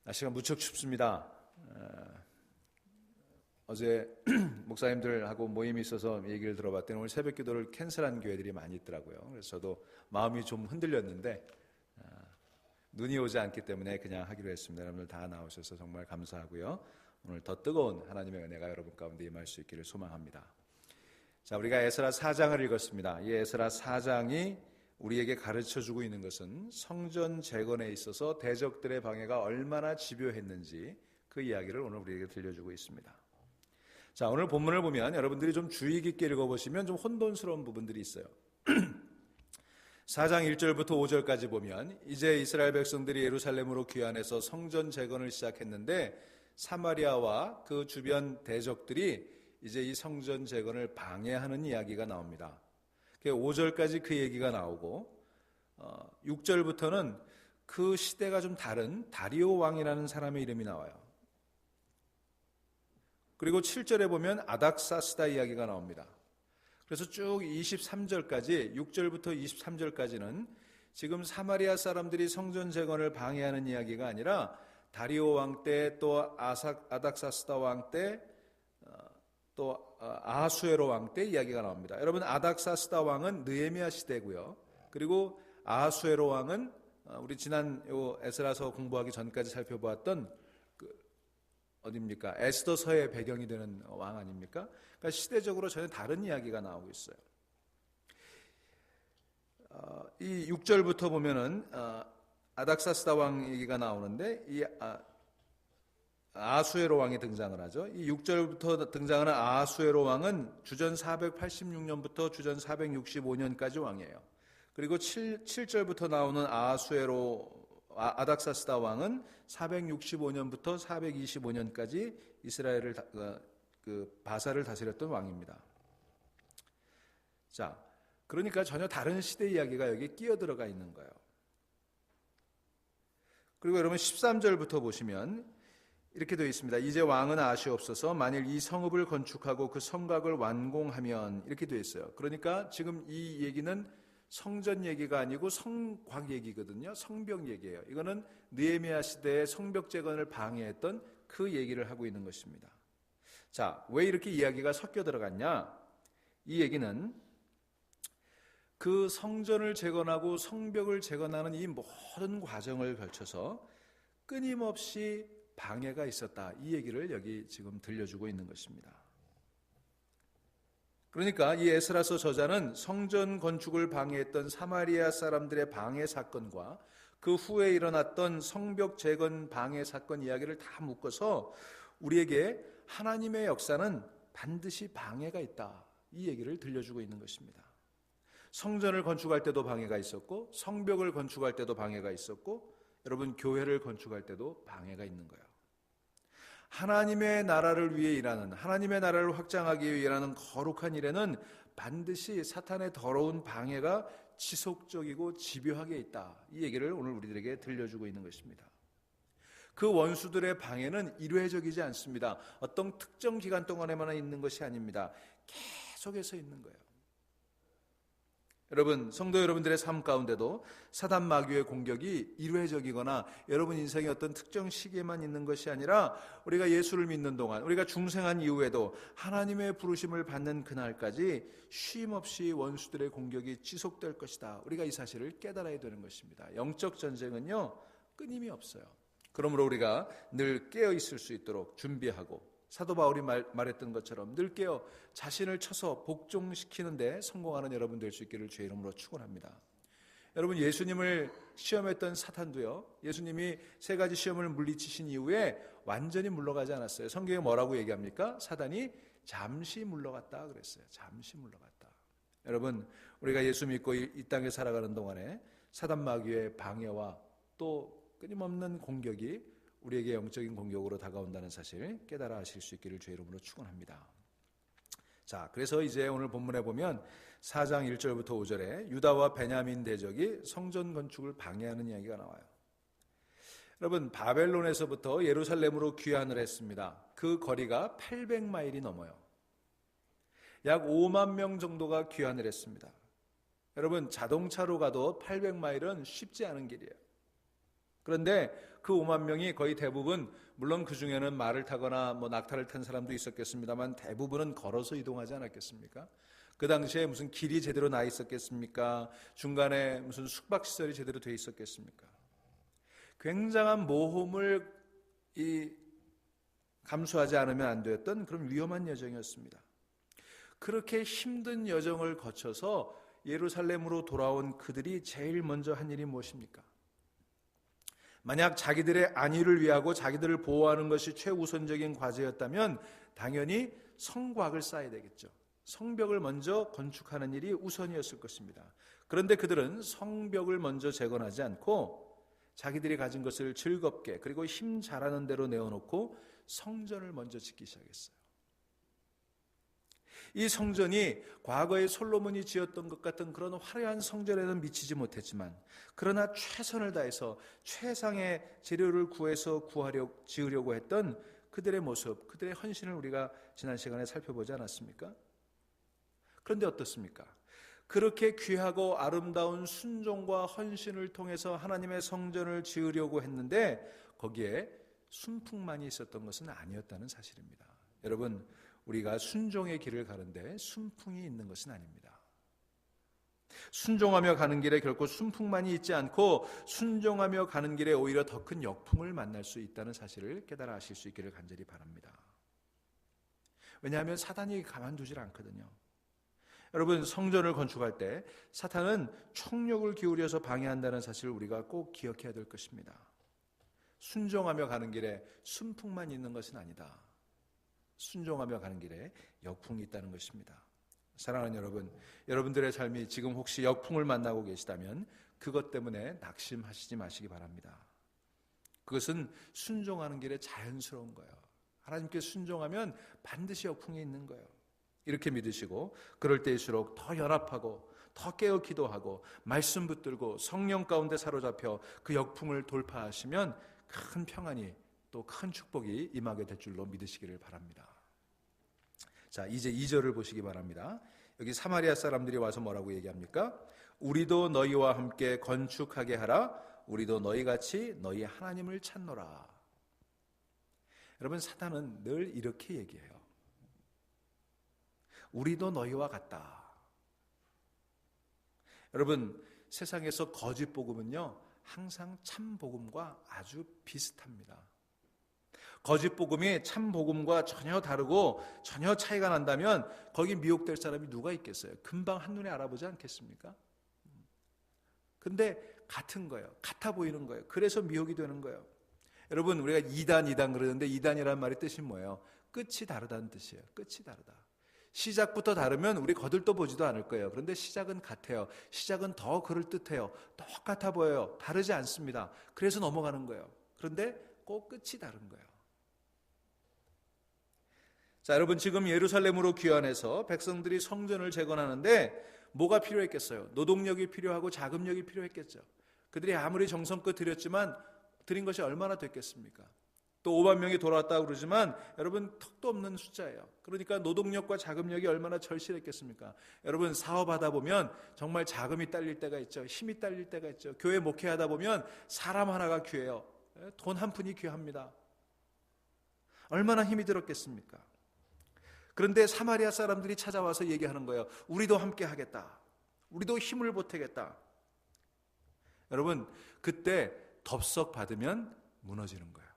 날씨가 무척 춥습니다. 어제 목사님들하고 모임이 있어서 얘기를 들어봤더니 오늘 새벽 기도를 캔슬한 교회들이 많이 있더라고요. 그래서 저도 마음이 좀 흔들렸는데 눈이 오지 않기 때문에 그냥 하기로 했습니다. 여러분들 다 나오셔서 정말 감사하고요. 오늘 더 뜨거운 하나님의 은혜가 여러분 가운데 임할 수 있기를 소망합니다. 자, 우리가 에스라 4장을 읽었습니다. 이 에스라 4장이 우리에게 가르쳐주고 있는 것은 성전 재건에 있어서 대적들의 방해가 얼마나 집요했는지 그 이야기를 오늘 우리에게 들려주고 있습니다. 자, 오늘 본문을 보면 여러분들이 좀 주의 깊게 읽어보시면 좀 혼돈스러운 부분들이 있어요. 4장 1절부터 5절까지 보면 이제 이스라엘 백성들이 예루살렘으로 귀환해서 성전 재건을 시작했는데 사마리아와 그 주변 대적들이 이제 이 성전 재건을 방해하는 이야기가 나옵니다. 5절까지 그 얘기가 나오고 6절부터는 그 시대가 좀 다른 다리오 왕이라는 사람의 이름이 나와요. 그리고 7절에 보면 아닥사스다 이야기가 나옵니다. 그래서 쭉 23절까지 6절부터 23절까지는 지금 사마리아 사람들이 성전 재건을 방해하는 이야기가 아니라 다리오 왕 때 또 아닥사스다 왕 때 또 아하수에로 왕 때 이야기가 나옵니다. 여러분 아닥사스다 왕은 느헤미야 시대고요. 그리고 아하수에로 왕은 우리 지난 에스라서 공부하기 전까지 살펴보았던 어디입니까? 에스더서의 배경이 되는 왕 아닙니까? 그러니까 시대적으로 전혀 다른 이야기가 나오고 있어요. 이 6절부터 보면은 아닥사스다 왕 얘기가 나오는데 이 아하수에로 왕이 등장을 하죠. 이 6절부터 등장하는 아하수에로 왕은 주전 486년부터 주전 465년까지 왕이에요. 그리고 7절부터 나오는 아닥사스다 왕은 465년부터 425년까지 이스라엘을 바사를 다스렸던 왕입니다. 자, 그러니까 전혀 다른 시대 이야기가 여기 끼어 들어가 있는 거예요. 그리고 여러분 13절부터 보시면 이렇게 되어 있습니다. 이제 왕은 아시옵소서. 만일 이 성읍을 건축하고 그 성곽을 완공하면, 이렇게 되어 있어요. 그러니까 지금 이 얘기는 성전 얘기가 아니고 성곽 얘기거든요. 성벽 얘기예요. 이거는 느헤미야 시대의 성벽 재건을 방해했던 그 얘기를 하고 있는 것입니다. 자, 왜 이렇게 이야기가 섞여 들어갔냐? 이 얘기는 그 성전을 재건하고 성벽을 재건하는 이 모든 과정을 걸쳐서 끊임없이 방해가 있었다. 이 얘기를 여기 지금 들려주고 있는 것입니다. 그러니까 이 에스라서 저자는 성전 건축을 방해했던 사마리아 사람들의 방해 사건과 그 후에 일어났던 성벽 재건 방해 사건 이야기를 다 묶어서 우리에게 하나님의 역사는 반드시 방해가 있다. 이 얘기를 들려주고 있는 것입니다. 성전을 건축할 때도 방해가 있었고 성벽을 건축할 때도 방해가 있었고 여러분 교회를 건축할 때도 방해가 있는 거예요. 하나님의 나라를 위해 일하는, 하나님의 나라를 확장하기 위해 일하는 거룩한 일에는 반드시 사탄의 더러운 방해가 지속적이고 집요하게 있다. 이 얘기를 오늘 우리들에게 들려주고 있는 것입니다. 그 원수들의 방해는 일회적이지 않습니다. 어떤 특정 기간 동안에만 있는 것이 아닙니다. 계속해서 있는 거예요. 여러분, 성도 여러분들의 삶 가운데도 사단 마귀의 공격이 일회적이거나 여러분 인생의 어떤 특정 시기에만 있는 것이 아니라 우리가 예수를 믿는 동안, 우리가 중생한 이후에도 하나님의 부르심을 받는 그날까지 쉼없이 원수들의 공격이 지속될 것이다. 우리가 이 사실을 깨달아야 되는 것입니다. 영적 전쟁은요, 끊임이 없어요. 그러므로 우리가 늘 깨어 있을 수 있도록 준비하고 사도 바울이 말했던 것처럼 늘 깨어 자신을 쳐서 복종시키는데 성공하는 여러분 될 수 있기를 주의 이름으로 축원합니다. 여러분 예수님을 시험했던 사탄도요. 예수님이 세 가지 시험을 물리치신 이후에 완전히 물러가지 않았어요. 성경에 뭐라고 얘기합니까? 사단이 잠시 물러갔다 그랬어요. 잠시 물러갔다. 여러분 우리가 예수 믿고 이 땅에 살아가는 동안에 사단 마귀의 방해와 또 끊임없는 공격이 우리에게 영적인 공격으로 다가온다는 사실 깨달아 하실 수 있기를 주의 이름으로 축원합니다. 자, 그래서 이제 오늘 본문에 보면 4장 1절부터 5절에 유다와 베냐민 대적이 성전 건축을 방해하는 이야기가 나와요. 여러분 바벨론에서부터 예루살렘으로 귀환을 했습니다. 그 거리가 800마일이 넘어요. 약 5만 명 정도가 귀환을 했습니다. 여러분 자동차로 가도 800마일은 쉽지 않은 길이에요. 그런데 그 5만 명이 거의 대부분, 물론 그 중에는 말을 타거나 뭐 낙타를 탄 사람도 있었겠습니다만 대부분은 걸어서 이동하지 않았겠습니까? 그 당시에 무슨 길이 제대로 나 있었겠습니까? 중간에 무슨 숙박시설이 제대로 돼 있었겠습니까? 굉장한 모험을 감수하지 않으면 안 되었던 그런 위험한 여정이었습니다. 그렇게 힘든 여정을 거쳐서 예루살렘으로 돌아온 그들이 제일 먼저 한 일이 무엇입니까? 만약 자기들의 안위를 위하고 자기들을 보호하는 것이 최우선적인 과제였다면 당연히 성곽을 쌓아야 되겠죠. 성벽을 먼저 건축하는 일이 우선이었을 것입니다. 그런데 그들은 성벽을 먼저 재건하지 않고 자기들이 가진 것을 즐겁게 그리고 힘 잘하는 대로 내어놓고 성전을 먼저 짓기 시작했어요. 이 성전이 과거에 솔로몬이 지었던 것 같은 그런 화려한 성전에는 미치지 못했지만, 그러나 최선을 다해서 최상의 재료를 구해서 지으려고 했던 그들의 모습, 그들의 헌신을 우리가 지난 시간에 살펴보지 않았습니까? 그런데 어떻습니까? 그렇게 귀하고 아름다운 순종과 헌신을 통해서 하나님의 성전을 지으려고 했는데 거기에 순풍만이 있었던 것은 아니었다는 사실입니다. 여러분, 우리가 순종의 길을 가는데 순풍이 있는 것은 아닙니다. 순종하며 가는 길에 결코 순풍만이 있지 않고 순종하며 가는 길에 오히려 더 큰 역풍을 만날 수 있다는 사실을 깨달아 아실 수 있기를 간절히 바랍니다. 왜냐하면 사단이 가만두질 않거든요. 여러분, 성전을 건축할 때 사탄은 총력을 기울여서 방해한다는 사실을 우리가 꼭 기억해야 될 것입니다. 순종하며 가는 길에 순풍만 있는 것은 아니다. 순종하며 가는 길에 역풍이 있다는 것입니다. 사랑하는 여러분, 여러분들의 삶이 지금 혹시 역풍을 만나고 계시다면 그것 때문에 낙심하시지 마시기 바랍니다. 그것은 순종하는 길에 자연스러운 거예요. 하나님께 순종하면 반드시 역풍이 있는 거예요. 이렇게 믿으시고 그럴 때일수록 더 연합하고 더 깨어 기도하고 말씀 붙들고 성령 가운데 사로잡혀 그 역풍을 돌파하시면 큰 평안이 또 큰 축복이 임하게 될 줄로 믿으시기를 바랍니다. 자, 이제 2절을 보시기 바랍니다. 여기 사마리아 사람들이 와서 뭐라고 얘기합니까? 우리도 너희와 함께 건축하게 하라. 우리도 너희같이 너희 하나님을 찾노라. 여러분, 사탄은 늘 이렇게 얘기해요. 우리도 너희와 같다. 여러분, 세상에서 거짓 복음은요 항상 참 복음과 아주 비슷합니다. 거짓 복음이 참 복음과 전혀 다르고 전혀 차이가 난다면 거기 미혹될 사람이 누가 있겠어요? 금방 한눈에 알아보지 않겠습니까? 근데 같은 거예요. 같아 보이는 거예요. 그래서 미혹이 되는 거예요. 여러분, 우리가 이단 그러는데 이단이라는 말의 뜻이 뭐예요? 끝이 다르다는 뜻이에요. 끝이 다르다. 시작부터 다르면 우리 거들떠 보지도 않을 거예요. 그런데 시작은 같아요. 시작은 더 그럴듯해요. 똑같아 보여요. 다르지 않습니다. 그래서 넘어가는 거예요. 그런데 꼭 끝이 다른 거예요. 자, 여러분, 지금 예루살렘으로 귀환해서 백성들이 성전을 재건하는데 뭐가 필요했겠어요? 노동력이 필요하고 자금력이 필요했겠죠. 그들이 아무리 정성껏 드렸지만 드린 것이 얼마나 됐겠습니까? 또 5만 명이 돌아왔다고 그러지만 여러분, 턱도 없는 숫자예요. 그러니까 노동력과 자금력이 얼마나 절실했겠습니까? 여러분, 사업하다 보면 정말 자금이 딸릴 때가 있죠. 힘이 딸릴 때가 있죠. 교회 목회하다 보면 사람 하나가 귀해요. 돈 한 푼이 귀합니다. 얼마나 힘이 들었겠습니까? 그런데 사마리아 사람들이 찾아와서 얘기하는 거예요. 우리도 함께 하겠다. 우리도 힘을 보태겠다. 여러분, 그때 덥석 받으면 무너지는 거예요.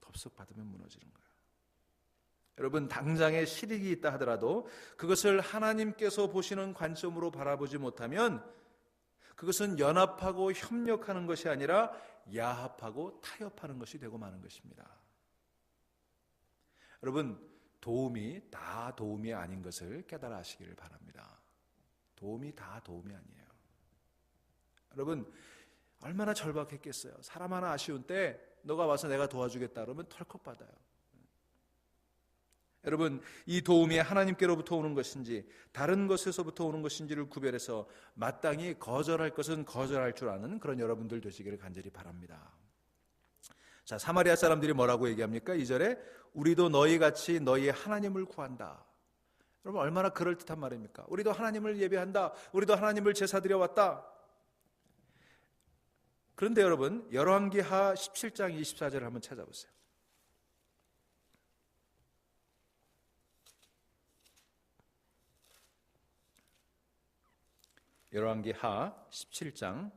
덥석 받으면 무너지는 거예요. 여러분, 당장에 실익이 있다 하더라도 그것을 하나님께서 보시는 관점으로 바라보지 못하면 그것은 연합하고 협력하는 것이 아니라 야합하고 타협하는 것이 되고 마는 것입니다. 여러분, 도움이 다 도움이 아닌 것을 깨달아 하시기를 바랍니다. 도움이 다 도움이 아니에요. 여러분, 얼마나 절박했겠어요. 사람 하나 아쉬운 때 너가 와서 내가 도와주겠다 그러면 털컥 받아요. 여러분, 이 도움이 하나님께로부터 오는 것인지 다른 것에서부터 오는 것인지를 구별해서 마땅히 거절할 것은 거절할 줄 아는 그런 여러분들 되시기를 간절히 바랍니다. 자, 사마리아 사람들이 뭐라고 얘기합니까? 2절에 우리도 너희같이 너희 하나님을 구한다. 여러분, 얼마나 그럴듯한 말입니까? 우리도 하나님을 예배한다. 우리도 하나님을 제사드려 왔다. 그런데 여러분, 열왕기하 17장 24절을 한번 찾아보세요. 열왕기하 17장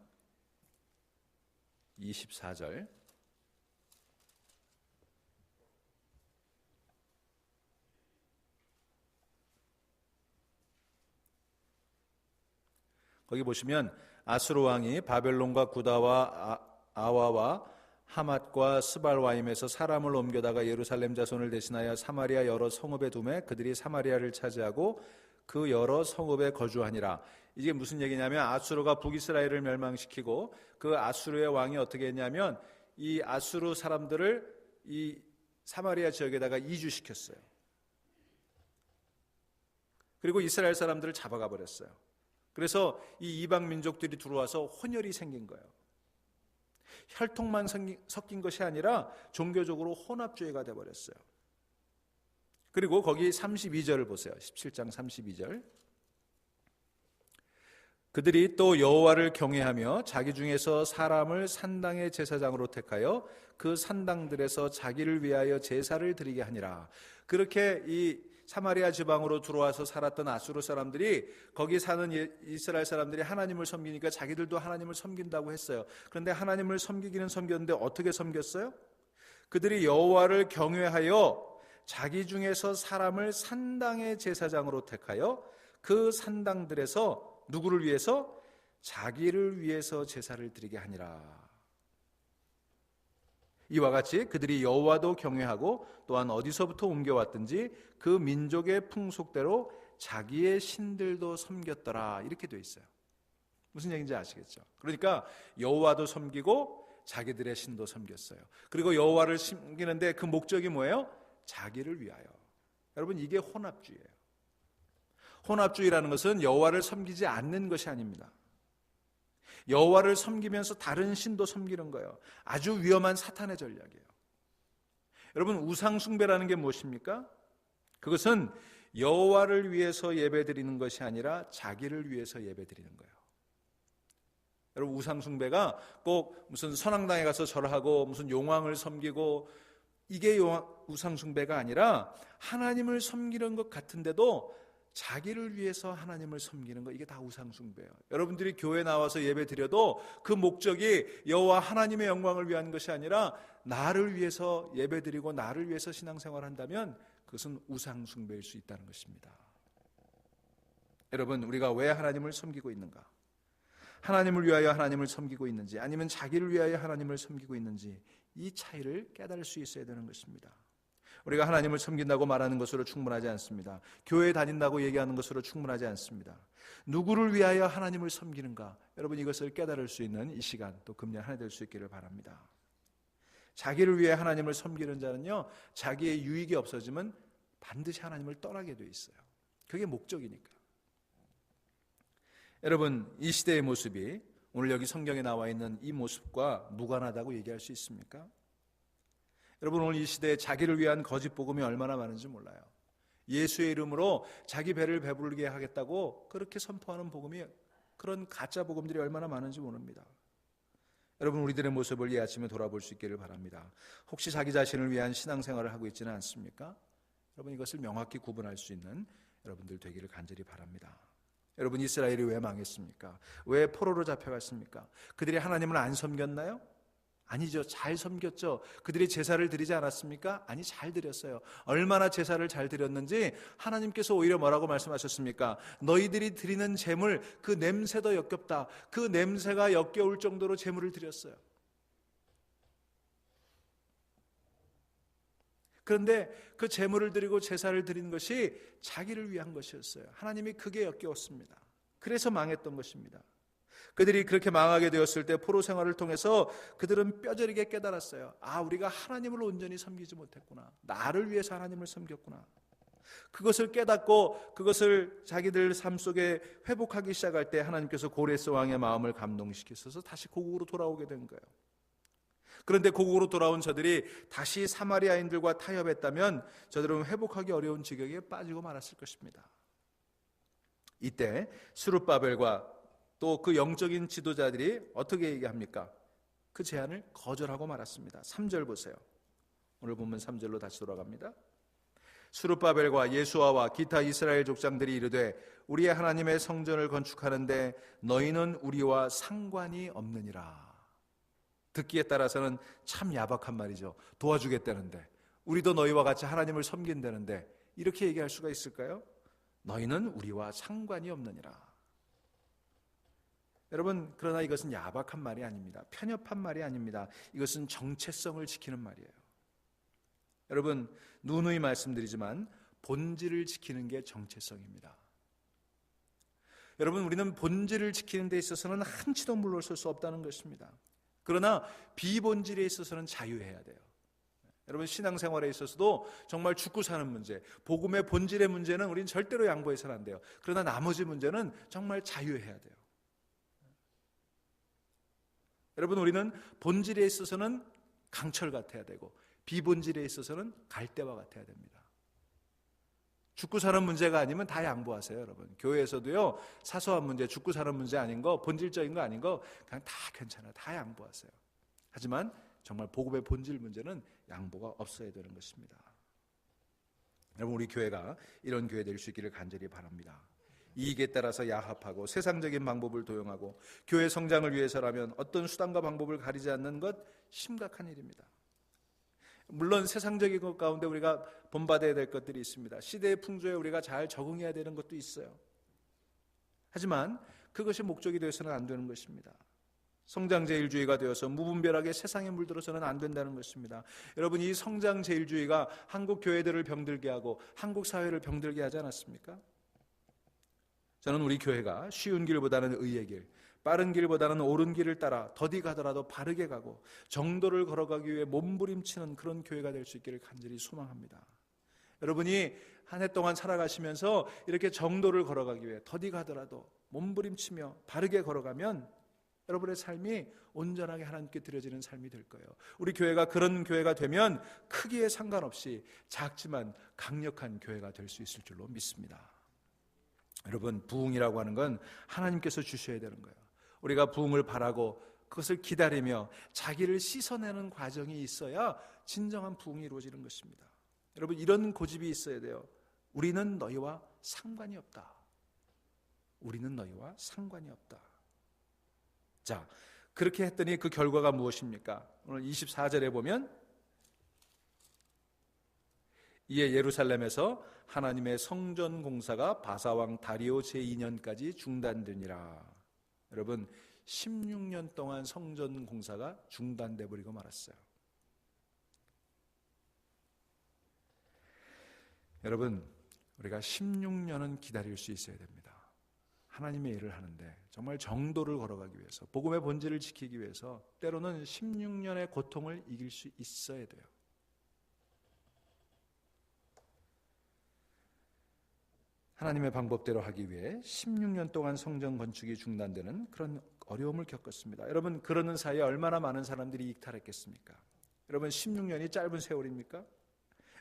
24절. 거기 보시면 아수르 왕이 바벨론과 구다와 아와와 하맛과 스발와임에서 사람을 옮겨다가 예루살렘 자손을 대신하여 사마리아 여러 성읍에 두매 그들이 사마리아를 차지하고 그 여러 성읍에 거주하니라. 이게 무슨 얘기냐면 아수르가 북이스라엘을 멸망시키고 그 아수르의 왕이 어떻게 했냐면 이 아수르 사람들을 이 사마리아 지역에다가 이주시켰어요. 그리고 이스라엘 사람들을 잡아가 버렸어요. 그래서 이 이방 민족들이 들어와서 혼혈이 생긴 거예요. 혈통만 섞인 것이 아니라 종교적으로 혼합주의가 되어버렸어요. 그리고 거기 32절을 보세요. 17장 32절. 그들이 또 여호와를 경외하며 자기 중에서 사람을 산당의 제사장으로 택하여 그 산당들에서 자기를 위하여 제사를 드리게 하니라. 그렇게 이 사마리아 지방으로 들어와서 살았던 아수르 사람들이 거기 사는 이스라엘 사람들이 하나님을 섬기니까 자기들도 하나님을 섬긴다고 했어요. 그런데 하나님을 섬기기는 섬겼는데 어떻게 섬겼어요? 그들이 여호와를 경외하여 자기 중에서 사람을 산당의 제사장으로 택하여 그 산당들에서 누구를 위해서? 자기를 위해서 제사를 드리게 하니라. 이와 같이 그들이 여호와도 경외하고 또한 어디서부터 옮겨왔든지 그 민족의 풍속대로 자기의 신들도 섬겼더라. 이렇게 되어 있어요. 무슨 얘기인지 아시겠죠? 그러니까 여호와도 섬기고 자기들의 신도 섬겼어요. 그리고 여호와를 섬기는데 그 목적이 뭐예요? 자기를 위하여. 여러분, 이게 혼합주의예요. 혼합주의라는 것은 여호와를 섬기지 않는 것이 아닙니다. 여호와를 섬기면서 다른 신도 섬기는 거예요. 아주 위험한 사탄의 전략이에요. 여러분, 우상숭배라는 게 무엇입니까? 그것은 여호와를 위해서 예배드리는 것이 아니라 자기를 위해서 예배드리는 거예요. 여러분, 우상숭배가 꼭 무슨 선악당에 가서 절하고 무슨 용왕을 섬기고 이게 우상숭배가 아니라 하나님을 섬기는 것 같은데도 자기를 위해서 하나님을 섬기는 거, 이게 다 우상숭배예요. 여러분들이 교회 나와서 예배드려도 그 목적이 여호와 하나님의 영광을 위한 것이 아니라 나를 위해서 예배드리고 나를 위해서 신앙생활을 한다면 그것은 우상숭배일 수 있다는 것입니다. 여러분, 우리가 왜 하나님을 섬기고 있는가? 하나님을 위하여 하나님을 섬기고 있는지 아니면 자기를 위하여 하나님을 섬기고 있는지 이 차이를 깨달을 수 있어야 되는 것입니다. 우리가 하나님을 섬긴다고 말하는 것으로 충분하지 않습니다. 교회에 다닌다고 얘기하는 것으로 충분하지 않습니다. 누구를 위하여 하나님을 섬기는가? 여러분, 이것을 깨달을 수 있는 이 시간 또 금년 하나 될 수 있기를 바랍니다. 자기를 위해 하나님을 섬기는 자는요, 자기의 유익이 없어지면 반드시 하나님을 떠나게 돼 있어요. 그게 목적이니까. 여러분, 이 시대의 모습이 오늘 여기 성경에 나와 있는 이 모습과 무관하다고 얘기할 수 있습니까? 여러분, 오늘 이 시대에 자기를 위한 거짓 복음이 얼마나 많은지 몰라요. 예수의 이름으로 자기 배를 배부르게 하겠다고 그렇게 선포하는 복음이, 그런 가짜 복음들이 얼마나 많은지 모릅니다. 여러분, 우리들의 모습을 이 아침에 돌아볼 수 있기를 바랍니다. 혹시 자기 자신을 위한 신앙생활을 하고 있지는 않습니까? 여러분, 이것을 명확히 구분할 수 있는 여러분들 되기를 간절히 바랍니다. 여러분, 이스라엘이 왜 망했습니까? 왜 포로로 잡혀갔습니까? 그들이 하나님을 안 섬겼나요? 아니죠. 잘 섬겼죠. 그들이 제사를 드리지 않았습니까? 아니, 잘 드렸어요. 얼마나 제사를 잘 드렸는지 하나님께서 오히려 뭐라고 말씀하셨습니까? 너희들이 드리는 제물, 그 냄새도 역겹다. 그 냄새가 역겨울 정도로 제물을 드렸어요. 그런데 그 제물을 드리고 제사를 드린 것이 자기를 위한 것이었어요. 하나님이 그게 역겨웠습니다. 그래서 망했던 것입니다. 그들이 그렇게 망하게 되었을 때 포로 생활을 통해서 그들은 뼈저리게 깨달았어요. 아, 우리가 하나님을 온전히 섬기지 못했구나. 나를 위해서 하나님을 섬겼구나. 그것을 깨닫고 그것을 자기들 삶 속에 회복하기 시작할 때 하나님께서 고레스 왕의 마음을 감동시키셔서 다시 고국으로 돌아오게 된 거예요. 그런데 고국으로 돌아온 저들이 다시 사마리아인들과 타협했다면 저들은 회복하기 어려운 지경에 빠지고 말았을 것입니다. 이때 스룹바벨과 또 그 영적인 지도자들이 어떻게 얘기합니까? 그 제안을 거절하고 말았습니다. 3절 보세요. 오늘 본문 3절로 다시 돌아갑니다. 스룹바벨과 예수아와 기타 이스라엘 족장들이 이르되 우리의 하나님의 성전을 건축하는데 너희는 우리와 상관이 없느니라. 듣기에 따라서는 참 야박한 말이죠. 도와주겠다는데, 우리도 너희와 같이 하나님을 섬긴다는데 이렇게 얘기할 수가 있을까요? 너희는 우리와 상관이 없느니라. 여러분, 그러나 이것은 야박한 말이 아닙니다. 편협한 말이 아닙니다. 이것은 정체성을 지키는 말이에요. 여러분, 누누이 말씀드리지만 본질을 지키는 게 정체성입니다. 여러분, 우리는 본질을 지키는 데 있어서는 한치도 물러설 수 없다는 것입니다. 그러나 비본질에 있어서는 자유해야 돼요. 여러분, 신앙생활에 있어서도 정말 죽고 사는 문제, 복음의 본질의 문제는 우리는 절대로 양보해서는 안 돼요. 그러나 나머지 문제는 정말 자유해야 돼요. 여러분, 우리는 본질에 있어서는 강철 같아야 되고 비본질에 있어서는 갈대와 같아야 됩니다. 죽고 사는 문제가 아니면 다 양보하세요. 여러분, 교회에서도요, 사소한 문제, 죽고 사는 문제 아닌 거, 본질적인 거 아닌 거 그냥 다 괜찮아요. 다 양보하세요. 하지만 정말 복음의 본질 문제는 양보가 없어야 되는 것입니다. 여러분, 우리 교회가 이런 교회 될 수 있기를 간절히 바랍니다. 이익에 따라서 야합하고 세상적인 방법을 도용하고 교회 성장을 위해서라면 어떤 수단과 방법을 가리지 않는 것, 심각한 일입니다. 물론 세상적인 것 가운데 우리가 본받아야 될 것들이 있습니다. 시대의 풍조에 우리가 잘 적응해야 되는 것도 있어요. 하지만 그것이 목적이 되어서는 안 되는 것입니다. 성장제일주의가 되어서 무분별하게 세상에 물들어서는 안 된다는 것입니다. 여러분, 이 성장제일주의가 한국 교회들을 병들게 하고 한국 사회를 병들게 하지 않았습니까? 저는 우리 교회가 쉬운 길보다는 의의 길, 빠른 길보다는 옳은 길을 따라 더디 가더라도 바르게 가고 정도를 걸어가기 위해 몸부림치는 그런 교회가 될 수 있기를 간절히 소망합니다. 여러분이 한 해 동안 살아가시면서 이렇게 정도를 걸어가기 위해 더디 가더라도 몸부림치며 바르게 걸어가면 여러분의 삶이 온전하게 하나님께 드려지는 삶이 될 거예요. 우리 교회가 그런 교회가 되면 크기에 상관없이 작지만 강력한 교회가 될 수 있을 줄로 믿습니다. 여러분, 부흥이라고 하는 건 하나님께서 주셔야 되는 거예요. 우리가 부흥을 바라고 그것을 기다리며 자기를 씻어내는 과정이 있어야 진정한 부흥이 이루어지는 것입니다. 여러분, 이런 고집이 있어야 돼요. 우리는 너희와 상관이 없다. 우리는 너희와 상관이 없다. 자, 그렇게 했더니 그 결과가 무엇입니까? 오늘 24절에 보면 이에 예루살렘에서 하나님의 성전 공사가 바사왕 다리오 제2년까지 중단되니라. 여러분, 16년 동안 성전 공사가 중단돼 버리고 말았어요. 여러분, 우리가 16년은 기다릴 수 있어야 됩니다. 하나님의 일을 하는데 정말 정도를 걸어가기 위해서, 복음의 본질을 지키기 위해서 때로는 16년의 고통을 이길 수 있어야 돼요. 하나님의 방법대로 하기 위해 16년 동안 성전 건축이 중단되는 그런 어려움을 겪었습니다. 여러분, 그러는 사이에 얼마나 많은 사람들이 이탈했겠습니까? 여러분, 16년이 짧은 세월입니까?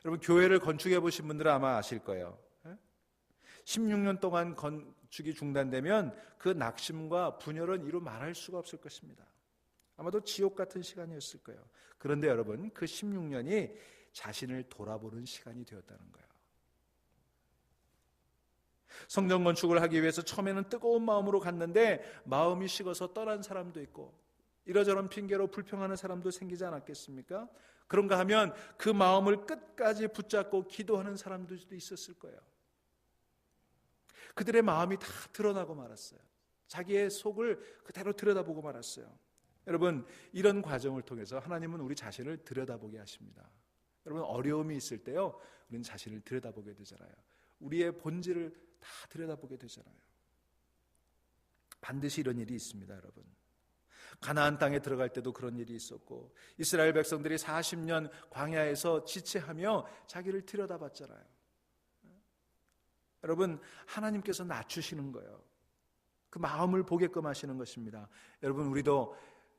여러분, 교회를 건축해 보신 분들은 아마 아실 거예요. 16년 동안 건축이 중단되면 그 낙심과 분열은 이루 말할 수가 없을 것입니다. 아마도 지옥 같은 시간이었을 거예요. 그런데 여러분, 그 16년이 자신을 돌아보는 시간이 되었다는 거예요. 성전 건축을 하기 위해서 처음에는 뜨거운 마음으로 갔는데 마음이 식어서 떠난 사람도 있고 이러저런 핑계로 불평하는 사람도 생기지 않았겠습니까? 그런가 하면 그 마음을 끝까지 붙잡고 기도하는 사람들도 있었을 거예요. 그들의 마음이 다 드러나고 말았어요. 자기의 속을 그대로 들여다보고 말았어요. 여러분, 이런 과정을 통해서 하나님은 우리 자신을 들여다보게 하십니다. 여러분, 어려움이 있을 때요, 우리는 자신을 들여다보게 되잖아요. 우리의 본질을 다 들여다보게 되잖아요. 반드시 이런 일이 있습니다, 여러분. 가나안 땅에 들어갈 때도 그런 일이 있었고, 이스라엘 백성들이 40년 광야에서 지체하며 자기를 들여다봤잖아요. 여러분, 하나님께서 낮추시는 거예요. 그 마음을 보게끔 하시는 것입니다. 여러분, 우리도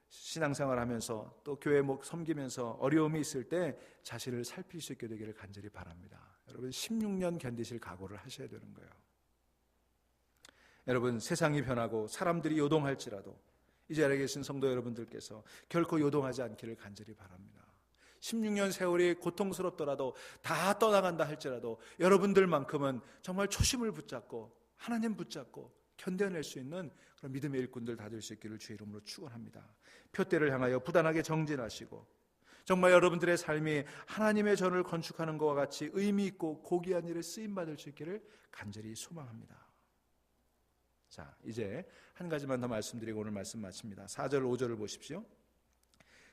신앙생활 하면서 또 교회 섬기면서 어려움이 있을 때 자신을 살필 수 있게 되기를 간절히 바랍니다. 여러분, 16년 견디실 각오를 하셔야 되는 거예요. 여러분, 세상이 변하고 사람들이 요동할지라도 이 자리에 계신 성도 여러분들께서 결코 요동하지 않기를 간절히 바랍니다. 16년 세월이 고통스럽더라도 다 떠나간다 할지라도 여러분들만큼은 정말 초심을 붙잡고 하나님 붙잡고 견뎌낼 수 있는 그런 믿음의 일꾼들 다 될 수 있기를 주의 이름으로 축원합니다. 표대를 향하여 부단하게 정진하시고 정말 여러분들의 삶이 하나님의 전을 건축하는 것과 같이 의미 있고 고귀한 일에 쓰임받을 수 있기를 간절히 소망합니다. 자, 이제 한 가지만 더 말씀드리고 오늘 말씀 마칩니다. 4절 5절을 보십시오.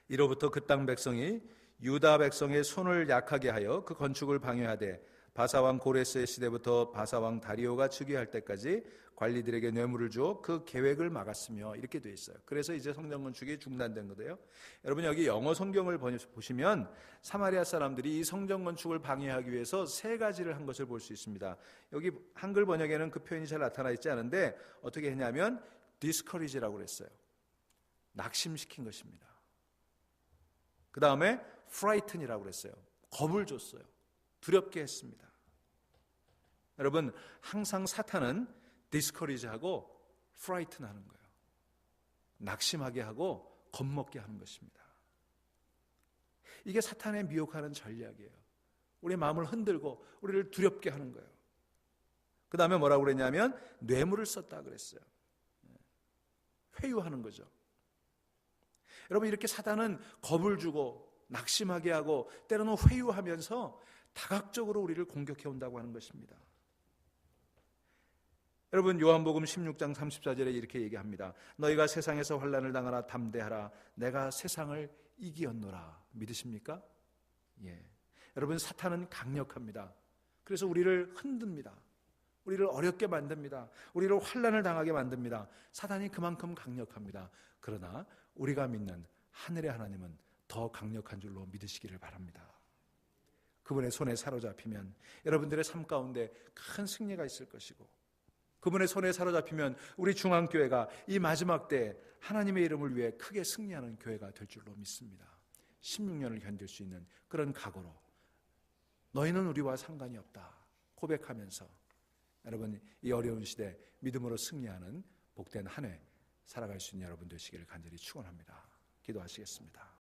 이로부터 그 땅 백성이 유다 백성의 손을 약하게 하여 그 건축을 방해하되 바사왕 고레스의 시대부터 바사왕 다리오가 즉위할 때까지 관리들에게 뇌물을 주어 그 계획을 막았으며, 이렇게 돼 있어요. 그래서 이제 성전 건축이 중단된 거예요. 여러분, 여기 영어 성경을 보시면 사마리아 사람들이 이 성전 건축을 방해하기 위해서 세 가지를 한 것을 볼 수 있습니다. 여기 한글 번역에는 그 표현이 잘 나타나 있지 않은데 어떻게 했냐면 discourage라고 그랬어요. 낙심시킨 것입니다. 그 다음에 frighten이라고 그랬어요. 겁을 줬어요. 두렵게 했습니다. 여러분, 항상 사탄은 discourage하고 frighten 하는 거예요. 낙심하게 하고 겁먹게 하는 것입니다. 이게 사탄의 미혹하는 전략이에요. 우리의 마음을 흔들고 우리를 두렵게 하는 거예요. 그 다음에 뭐라고 그랬냐면 뇌물을 썼다 그랬어요. 회유하는 거죠. 여러분, 이렇게 사탄은 겁을 주고 낙심하게 하고 때로는 회유하면서 다각적으로 우리를 공격해 온다고 하는 것입니다. 여러분, 요한복음 16장 34절에 이렇게 얘기합니다. 너희가 세상에서 환난을 당하나 담대하라. 내가 세상을 이기었노라. 믿으십니까? 예. 여러분, 사탄은 강력합니다. 그래서 우리를 흔듭니다. 우리를 어렵게 만듭니다. 우리를 환난을 당하게 만듭니다. 사탄이 그만큼 강력합니다. 그러나 우리가 믿는 하늘의 하나님은 더 강력한 줄로 믿으시기를 바랍니다. 그분의 손에 사로잡히면 여러분들의 삶 가운데 큰 승리가 있을 것이고, 그분의 손에 사로잡히면 우리 중앙교회가 이 마지막 때 하나님의 이름을 위해 크게 승리하는 교회가 될 줄로 믿습니다. 16년을 견딜 수 있는 그런 각오로 너희는 우리와 상관이 없다 고백하면서 여러분, 이 어려운 시대 믿음으로 승리하는 복된 한 해 살아갈 수 있는 여러분 되시기를 간절히 축원합니다. 기도하시겠습니다.